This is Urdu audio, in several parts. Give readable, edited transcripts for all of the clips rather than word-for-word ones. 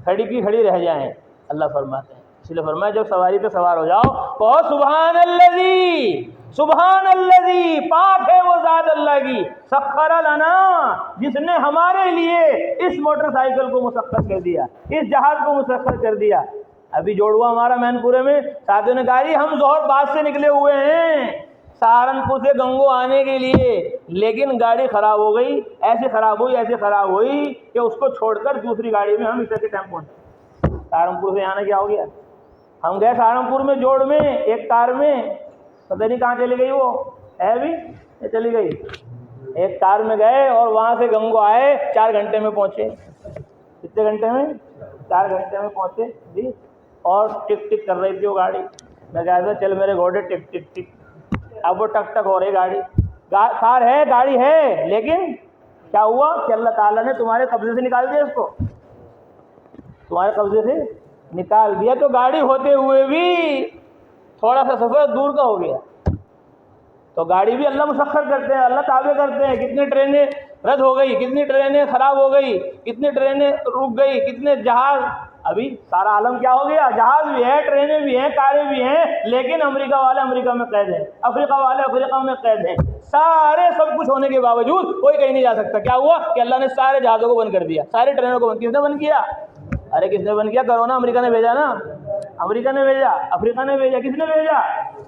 کھڑی کی کھڑی رہ جائیں. اللہ فرماتے ہیں، اس لیے فرمایا جب سواری پہ سوار ہو جاؤ کہو سبحان الذی، سبحان الذی، پاک ہے وہ ذات اللہ کی، سخر لنا، جس نے ہمارے لیے اس موٹر سائیکل کو مسخر کر دیا، اس جہاز کو مسخر کر دیا. ابھی جوڑوا ہمارا مین پورے میں ساتھیوں نے کہا جی ہم ظہر بعد سے نکلے ہوئے ہیں سہارنپور سے گنگو آنے کے لیے، لیکن گاڑی خراب ہو گئی، ایسے خراب ہوئی کہ اس کو چھوڑ کر دوسری گاڑی میں ہم اس کے ٹائم پہنچے. سہارنپور سے آنا کیا ہو گیا، ہم گئے سہارنپور میں جوڑ میں ایک کار میں، پتہ نہیں کہاں چلی گئی وہ ہے بھی یہ چلی گئی، ایک کار میں گئے اور وہاں سے گنگو آئے 4 گھنٹے میں پہنچے. کتنے گھنٹے میں؟ 4 گھنٹے میں پہنچے جی. اور ٹک ٹک کر رہی تھی وہ گاڑی. میں کہا تھا چل میرے گھوڑے ٹک ٹک ٹک. اب وہ ٹک ٹک ہو رہی گاڑی، کار ہے گاڑی ہے، لیکن کیا ہوا کہ اللہ تعالیٰ نے تمہارے قبضے سے نکال دیا، اس کو تمہارے قبضے سے نکال دیا. تو گاڑی ہوتے ہوئے بھی تھوڑا سا سفر دور کا ہو گیا. تو گاڑی بھی اللہ مسخر کرتے ہیں، اللہ تابع کرتے ہیں. کتنی ٹرینیں رد ہو گئی، کتنی ٹرینیں خراب ہو گئی، کتنی ٹرینیں رک گئی، کتنے جہاز. ابھی سارا عالم کیا ہو گیا، جہاز بھی ہے، ٹرینیں بھی ہیں، کاریں بھی ہیں، لیکن امریکہ والے امریکہ میں قید ہیں، افریقہ والے افریقہ میں قید ہیں. سارے سب کچھ ہونے کے باوجود کوئی کہیں نہیں جا سکتا. کیا ہوا کہ اللہ نے سارے جہازوں کو بند کر دیا، ساری ٹرینوں کو بند. کس نے بند کیا؟ ارے کس نے بند کیا؟ کرونا امریکہ نے بھیجا نا، امریکہ نے بھیجا، افریقہ نے بھیجا. کس نے بھیجا؟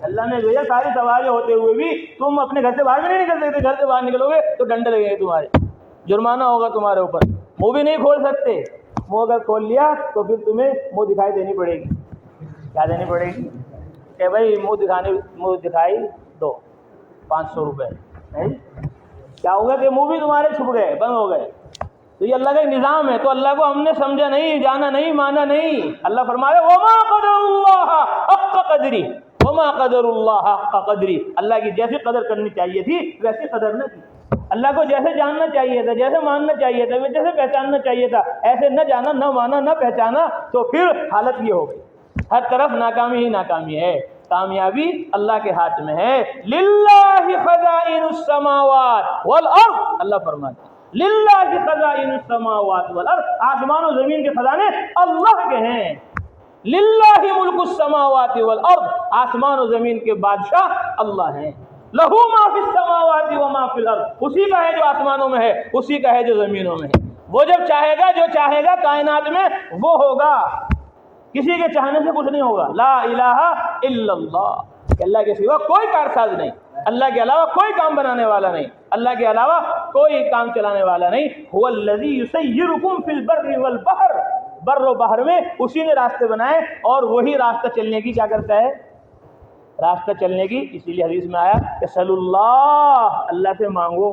اللہ نے بھیجا. ساری سواری ہوتے ہوئے بھی تم اپنے گھر سے باہر بھی نہیں نکل سکتے. گھر سے باہر نکلو گے تو ڈنڈے لگیں گے تمہارے، جرمانہ ہوگا تمہارے اوپر. منہ بھی نہیں کھول سکتے، منہ اگر کھول لیا تو پھر تمہیں منہ دکھائی دینی پڑے گی. کیا دینی پڑے گی؟ کہ بھائی منہ دکھائی دو، 500 روپے. کیا ہوگا کہ منہ بھی تمہارے چھپ گئے، بند ہو گئے. تو یہ اللہ کا ایک نظام ہے. تو اللہ کو ہم نے سمجھا نہیں، جانا نہیں، مانا نہیں. اللہ فرمایا وما قدر اللہ حق قدری، وما قدر اللہ حق قدری. اللہ کی جیسی قدر کرنی چاہیے تھی ویسی قدر نہ کی. اللہ کو جیسے جاننا چاہیے تھا، جیسے ماننا چاہیے تھا، جیسے پہچاننا چاہیے تھا، ایسے نہ جانا، نہ مانا، نہ پہچانا، تو پھر حالت یہ ہو گئی. ہر طرف ناکامی ہی ناکامی ہے. کامیابی اللہ کے ہاتھ میں ہے. للہ خزائن السماوات والارض، اللہ فرماتا ہے للہ خزائن السماوات والارض، آسمان و زمین کے خزانے اللہ کے ہیں. للہ ملک السماوات والارض، آسمان و زمین کے بادشاہ اللہ ہیں. لہو ما فی السماوات و ما فی الارض، اسی کا ہے جو آسمانوں میں ہے، اسی کا ہے جو زمینوں میں ہے. وہ جب چاہے گا، جو چاہے گا کائنات میں وہ ہوگا. کسی کے چاہنے سے کچھ نہیں ہوگا. لا الہ الا اللہ، کہ اللہ کے سوا کوئی کارساز نہیں، اللہ کے علاوہ کوئی کام بنانے والا نہیں، اللہ کے علاوہ کوئی کام چلانے والا نہیں. هو الذی یسیرکم فی البر والبحر، بر و بحر میں اسی نے راستے بنائے، اور وہی راستہ چلنے کی کیا کرتا ہے؟ راستہ چلنے کی. اسی لیے حدیث میں آیا کہ صلی اللہ سے مانگو،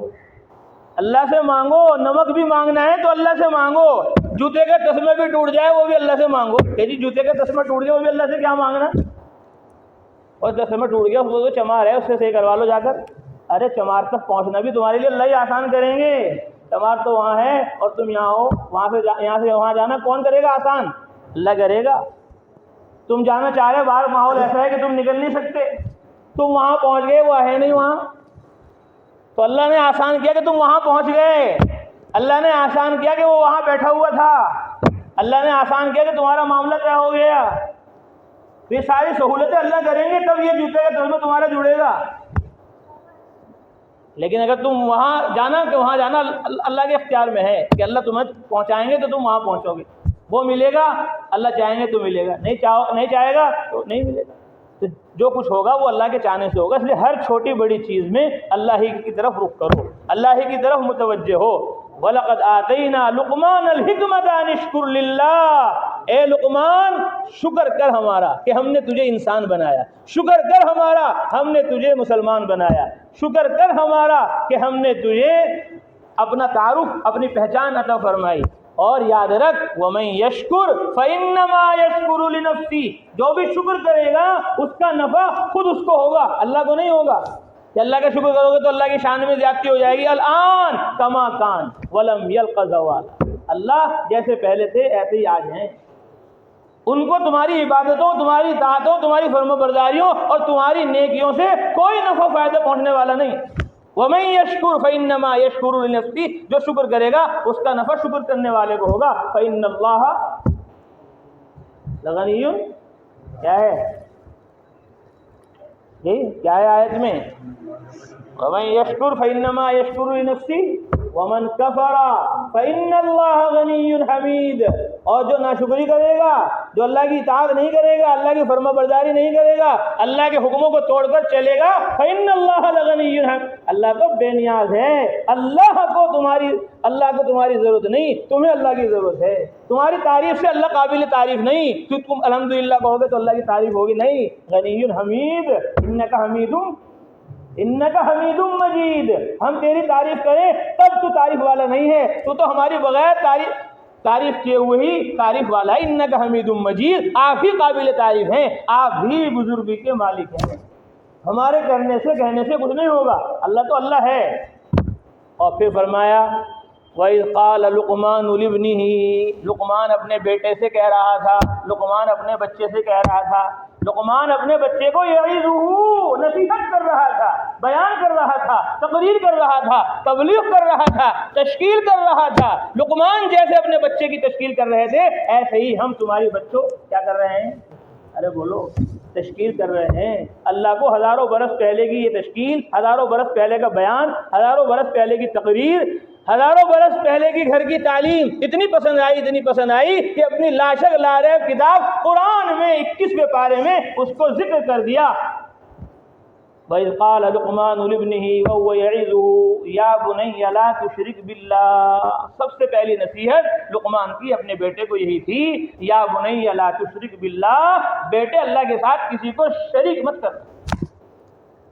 اللہ سے مانگو. نمک بھی مانگنا ہے تو اللہ سے مانگو. جوتے کا تسمہ بھی ٹوٹ جائے وہ بھی اللہ سے مانگو. کہ جی جوتے کا تسمہ ٹوٹ گیا وہ بھی اللہ سے کیا مانگنا؟ اور تسمہ ٹوٹ گیا وہ تو چمار ہے، اس سے صحیح کروا لو جا کر. ارے چمار تک پہنچنا بھی تمہارے لیے اللہ ہی آسان کریں گے. چمار تو وہاں ہے اور تم یہاں ہو، وہاں سے یہاں سے وہاں جانا کون کرے گا آسان؟ اللہ کرے گا. تم جانا چاہ رہے، باہر ماحول ایسا ہے کہ تم نکل نہیں سکتے، تم وہاں پہنچ گئے، وہ ہے نہیں وہاں، تو اللہ نے آسان کیا کہ تم وہاں پہنچ گئے. اللہ نے آسان کیا کہ وہ وہاں بیٹھا ہوا تھا. اللہ نے آسان کیا کہ تمہارا معاملہ کیا ہو گیا. یہ ساری سہولتیں اللہ کریں گے تب یہ جوتے کا تسمہ تمہارا جڑے گا. لیکن اگر تم وہاں جانا، کہ وہاں جانا اللہ کے اختیار میں ہے کہ اللہ تمہیں پہنچائیں گے تو تم وہاں پہنچو گے، وہ ملے گا. اللہ چاہیں گے تو ملے گا، نہیں چاہے گا تو نہیں ملے گا. تو جو کچھ ہوگا وہ اللہ کے چاہنے سے ہوگا. اس لیے ہر چھوٹی بڑی چیز میں اللہ ہی کی طرف رخ کرو، اللہ ہی کی طرف متوجہ ہو. وَلَقَدْ آتَيْنَا لُقْمَانَ الْحِكْمَةَ أَنِ اشْكُرْ لِلَّهِ، اے لقمان شکر کر ہمارا کہ ہم نے تجھے انسان بنایا، شکر کر ہمارا ہم نے تجھے مسلمان بنایا، شکر کر ہمارا کہ ہم نے تجھے اپنا تعارف، اپنی پہچان عطا فرمائی. اور یاد رکھ وَمَن يَشْكُرْ فَإِنَّمَا يَشْكُرُ لِنَفْسِهِ، جو بھی شکر کرے گا اس کا نفع خود اس کو ہوگا، اللہ کو نہیں ہوگا. کہ اللہ کا شکر کرو گے تو اللہ کی شان میں زیادتی ہو جائے گی. الآن کما کان ولم یلق زوالا، اللہ جیسے پہلے تھے ایسے ہی آج ہیں. ان کو تمہاری عبادتوں، تمہاری طاعتوں، تمہاری فرمانبرداریوں اور تمہاری نیکیوں سے کوئی نفع فائدہ پہنچنے والا نہیں. وَمَن يَشْكُرْ فَإِنَّمَا يَشْكُرُ لِنَفْسِهِ، جو شکر کرے گا اس کا نفع شکر کرنے والے کو ہوگا. فَإِنَّ اللَّهَ لَغَنِيٌّ، کیا ہے جی، کیا ہے آیت میں؟ وَمَن يَشْكُرْ فَإِنَّمَا يَشْكُرُ لِنَفْسِهِ وَمَن كَفَرَ فَإِنَّ اللَّهَ غَنِيٌّ حَمِيدٌ. اور جو ناشکری کرے گا، جو اللہ کی اطاعت نہیں کرے گا، اللہ کی فرما برداری نہیں کرے گا، اللہ کے حکموں کو توڑ کر چلے گا، فَإِنَّ اللَّهَ لَغَنِيٌّ حَمِيدٌ، اللہ تو بے نیاز ہے. اللہ کو تمہاری ضرورت نہیں، تمہیں اللہ کی ضرورت ہے. تمہاری تعریف سے اللہ قابل تعریف نہیں، تو تم الحمدللہ کہو گے تو اللہ کی تعریف ہوگی نہیں. غنی حمید، انک حمید مجید. ہم تیری تعریف کریں تب تو تعریف والا نہیں ہے، تو ہماری بغیر تعریف کیے ہوئے ہی تعریف والا ہے. انک حمید مجید، آپ ہی قابل تعریف ہیں، آپ ہی بزرگی کے مالک ہیں. ہمارے کرنے سے کہنے سے کچھ نہیں ہوگا، اللہ تو اللہ ہے. اور پھر فرمایا وَإِذْ قَالَ لُقْمَانُ لِابْنِهِ، لقمان اپنے بیٹے سے کہہ رہا تھا، لقمان اپنے بچے سے کہہ رہا تھا. لقمان اپنے بچے کو یعظہ، نصیحت کر رہا تھا، بیان کر رہا تھا، تقریر کر رہا تھا، تبلیغ کر رہا تھا، تشکیل کر رہا تھا. لقمان جیسے اپنے بچے کی تشکیل کر رہے تھے، ایسے ہی ہم تمہاری بچوں کیا کر رہے ہیں؟ ارے بولو، تشکیل کر رہے ہیں. اللہ کو ہزاروں برس پہلے کی یہ تشکیل، ہزاروں برس پہلے کا بیان، ہزاروں برس پہلے کی تقریر، ہزاروں برس پہلے کی گھر کی تعلیم اتنی پسند آئی کہ اپنی لاشک لارب کتاب قرآن میں 21ویں پارے میں اس کو ذکر کر دیا. وَإِذْ قَالَ لُقْمَانُ لِابْنِهِ وَهُوَ يَعِظُهُ يَا بُنَيَّ لَا تُشْرِكْ بِاللَّهِ. سب سے پہلی نصیحت لقمان کی اپنے بیٹے کو یہی تھی، یا بنی لا تشرک باللہ، بیٹے اللہ کے ساتھ کسی کو شریک مت کر،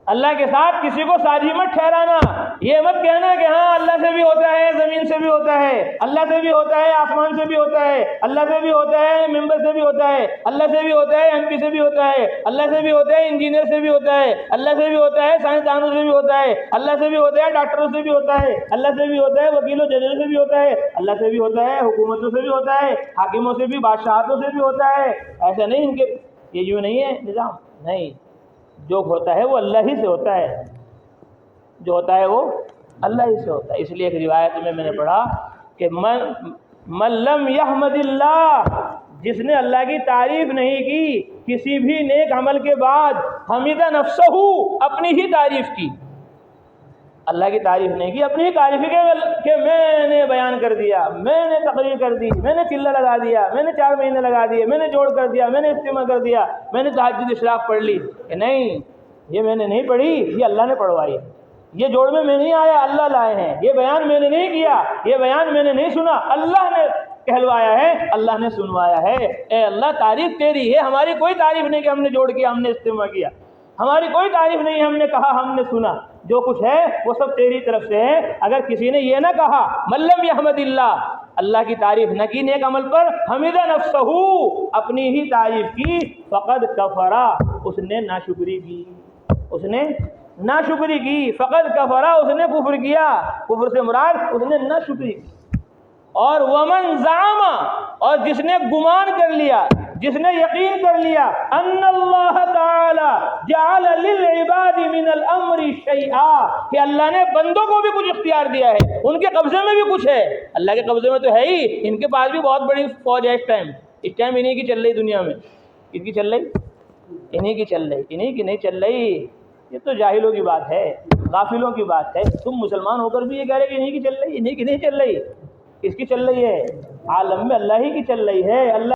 اللہ کے ساتھ کسی کو ساجی مت ٹھہرانا. یہ مت کہنا کہ ہاں اللہ سے بھی ہوتا ہے، زمین سے بھی ہوتا ہے، اللہ سے بھی ہوتا ہے، آسمان سے بھی ہوتا ہے، اللہ سے بھی ہوتا ہے، ممبر سے بھی ہوتا ہے، اللہ سے بھی ہوتا ہے، ایم پی سے بھی ہوتا ہے، اللہ سے بھی ہوتا ہے، انجینئر سے بھی ہوتا ہے، اللہ سے بھی ہوتا ہے، سائنسدانوں سے بھی ہوتا ہے، اللہ سے بھی ہوتا ہے، ڈاکٹروں سے بھی ہوتا ہے، اللہ سے بھی ہوتا ہے، وکیلوں ججوں سے بھی ہوتا ہے، اللہ سے بھی ہوتا ہے، حکومتوں سے بھی ہوتا ہے، حاکموں سے بھی، بادشاہتوں سے بھی ہوتا ہے. ایسا نہیں ان کے یہ یوں نہیں ہے نظام، نہیں. جو ہوتا ہے وہ اللہ ہی سے ہوتا ہے، جو ہوتا ہے وہ اللہ ہی سے ہوتا ہے. اس لیے ایک روایت میں نے پڑھا کہ من لم یحمد اللہ، جس نے اللہ کی تعریف نہیں کی کسی بھی نیک عمل کے بعد، حمد نفسہ، اپنی ہی تعریف کی. اللہ کی تعریف نہیں کی، اپنی ہی تعریف کہ میں نے بیان کر دیا، میں نے تقریر کر دی، میں نے چلہ لگا دیا، میں نے 4 مہینے لگا دیے، میں نے جوڑ کر دیا، میں نے اجتماع کر دیا، میں نے تہجد اشراق پڑھ لی. کہ نہیں، یہ میں نے نہیں پڑھی، یہ اللہ نے پڑھوائی. یہ جوڑ میں نہیں آیا، اللہ لائے ہیں. یہ بیان میں نے نہیں کیا، یہ بیان میں نے نہیں سنا، اللہ نے کہلوایا ہے، اللہ نے سنوایا ہے. اے اللہ تعریف تیری ہے، ہماری کوئی تعریف نہیں کہ ہم نے جوڑ کیا، ہم نے اجتماع کیا، ہماری کوئی تعریف نہیں، ہم نے کہا، ہم نے سنا. جو کچھ ہے وہ سب تیری طرف سے ہے. اگر کسی نے یہ نہ کہا من لم یحمد اللہ، اللہ کی تعریف نہ کی نیک عمل پر، حمد نفسہ، اپنی ہی تعریف کی، فقد کفرا، اس نے ناشکری کی، اس نے ناشکری کی. فقد کفرا، اس نے کفر کیا. کفر سے مراد اس نے ناشکری کی. اور ومن زعم، اور جس نے گمان کر لیا، جس نے یقین کر لیا، ان اللہ تعالی جعل للعباد من الامر شیئا، کہ اللہ نے بندوں کو بھی کچھ اختیار دیا ہے، ان کے قبضے میں بھی کچھ ہے. اللہ کے قبضے میں تو ہے ہی، ان کے پاس بھی بہت بڑی فوج ہے. اس ٹائم انہی کی چل رہی دنیا میں. کن کی چل رہی؟ انہی کی چل رہی، انہی کی نہیں چل رہی. یہ تو جاہلوں کی بات ہے، غافلوں کی بات ہے. تم مسلمان ہو کر بھی یہ کہہ رہے کہ انہی کی چل رہی، انہی کی نہیں چل رہی. کس کی چل رہی ہے؟ عالم میں اللہ ہی کی چل رہی ہے. اللہ